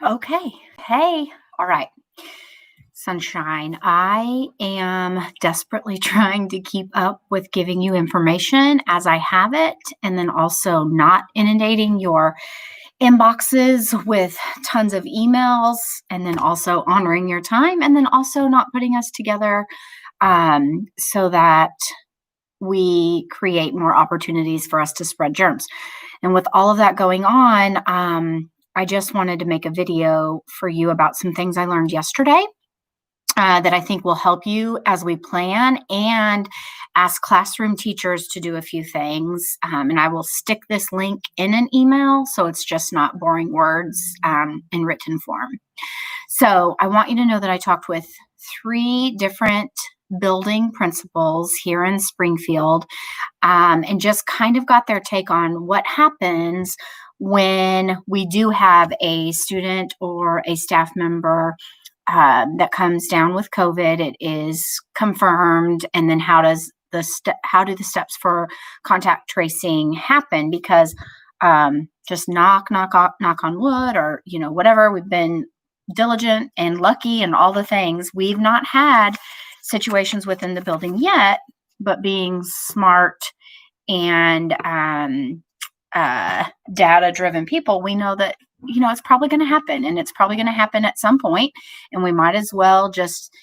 Okay. Hey. All right. Sunshine. I am desperately trying to keep up with giving you information as I have it, and then also not inundating your inboxes with tons of emails, and then also honoring your time, and then also not putting us together so that we create more opportunities for us to spread germs. And with all of that going on, I just wanted to make a video for you about some things I learned yesterday that I think will help you as we plan and ask classroom teachers to do a few things. And I will stick this link in an email so it's just not boring words in written form. So I want you to know that I talked with 3 different building principals here in Springfield and just kind of got their take on what happens when we do have a student or a staff member that comes down with COVID. It is confirmed, and then how do the steps for contact tracing happen? Because just knock on wood, or whatever. We've been diligent and lucky and all the things. We've not had situations within the building yet, but being smart and data driven people, we know that it's probably going to happen, and it's probably going to happen at some point, and we might as well just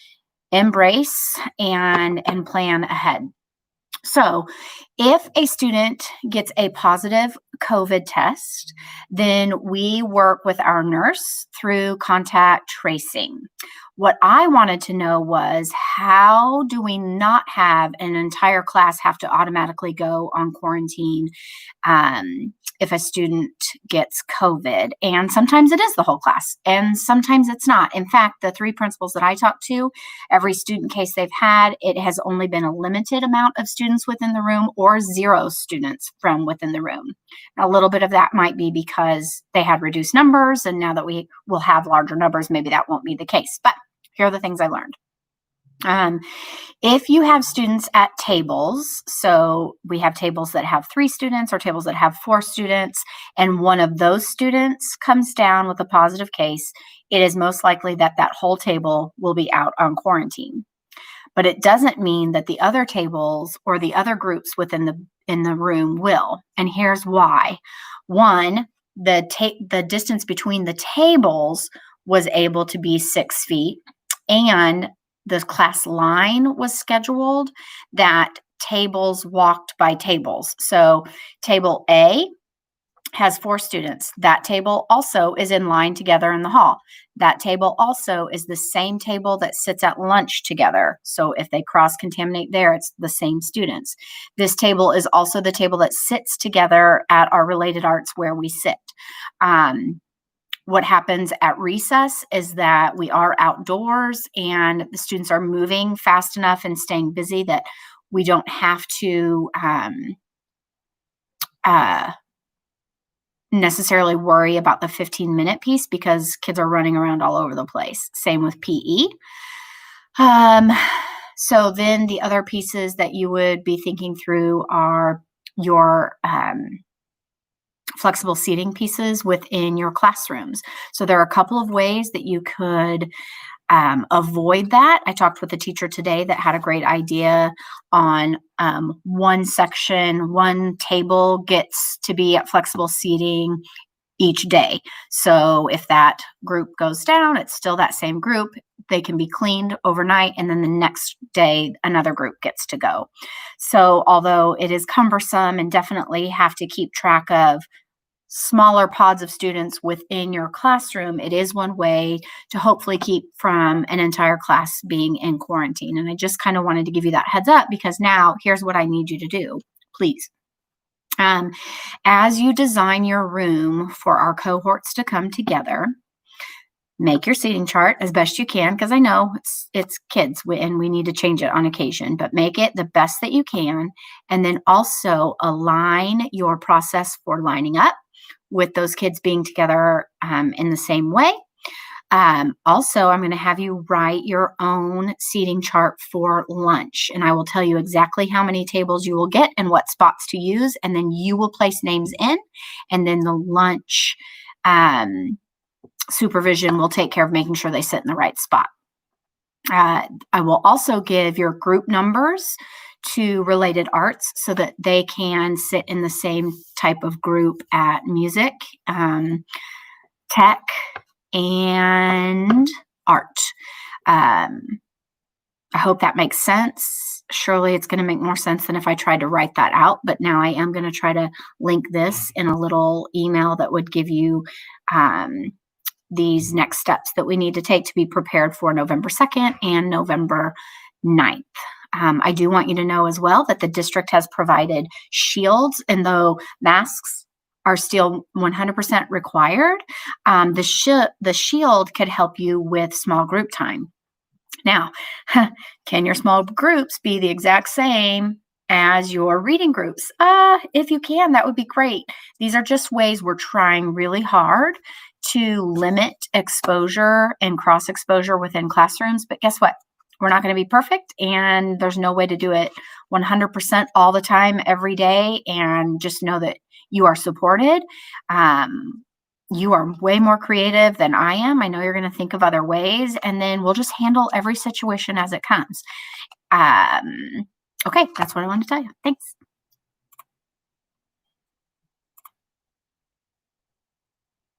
embrace and plan ahead. So if a student gets a positive COVID test, then we work with our nurse through contact tracing. What I wanted to know was, how do we not have an entire class have to automatically go on quarantine if a student gets COVID? And sometimes it is the whole class, and sometimes it's not. In fact, the 3 principals that I talked to, every student case they've had, it has only been a limited amount of students within the room or 0 students from within the room. A little bit of that might be because they had reduced numbers, and now that we will have larger numbers, maybe that won't be the case. But here are the things I learned. If you have students at tables, so we have tables that have 3 students or tables that have 4 students, and one of those students comes down with a positive case, it is most likely that that whole table will be out on quarantine. But it doesn't mean that the other tables or the other groups within the room will. And here's why. One, the distance between the tables was able to be 6 feet, and the class line was scheduled that tables walked by tables. So table A has 4 students. That table also is in line together in the hall. That table also is the same table that sits at lunch together. So if they cross-contaminate there, it's the same students. This table is also the table that sits together at our related arts where we sit. What happens at recess is that we are outdoors, and the students are moving fast enough and staying busy that we don't have to necessarily worry about the 15-minute piece, because kids are running around all over the place. Same with PE. So then the other pieces that you would be thinking through are your flexible seating pieces within your classrooms. So there are a couple of ways that you could avoid that. I talked with a teacher today that had a great idea on one section, one table gets to be at flexible seating each day. So if that group goes down, it's still that same group. They can be cleaned overnight, and then the next day another group gets to go. So although it is cumbersome and definitely have to keep track of smaller pods of students within your classroom, it is one way to hopefully keep from an entire class being in quarantine. And I just kind of wanted to give you that heads up, because now here's what I need you to do, please. As you design your room for our cohorts to come together, make your seating chart as best you can, because I know it's kids and we need to change it on occasion, but make it the best that you can. And then also align your process for lining up with those kids being together in the same way. Also, I'm going to have you write your own seating chart for lunch, and I will tell you exactly how many tables you will get and what spots to use, and then you will place names in, and then the lunch supervision will take care of making sure they sit in the right spot. I will also give your group numbers to Related Arts so that they can sit in the same type of group at music, tech, and art. I hope that makes sense. Surely it's going to make more sense than if I tried to write that out, but now I am going to try to link this in a little email that would give you these next steps that we need to take to be prepared for November 2nd and November 9th. I do want you to know as well that the district has provided shields, and though masks are still 100% required, the shield could help you with small group time. Now, can your small groups be the exact same as your reading groups? If you can, that would be great. These are just ways we're trying really hard to limit exposure and cross exposure within classrooms. But guess what? We're not going to be perfect, and there's no way to do it 100% all the time, every day. And just know that you are supported. You are way more creative than I am. I know you're going to think of other ways, and then we'll just handle every situation as it comes. Okay, that's what I wanted to tell you. Thanks.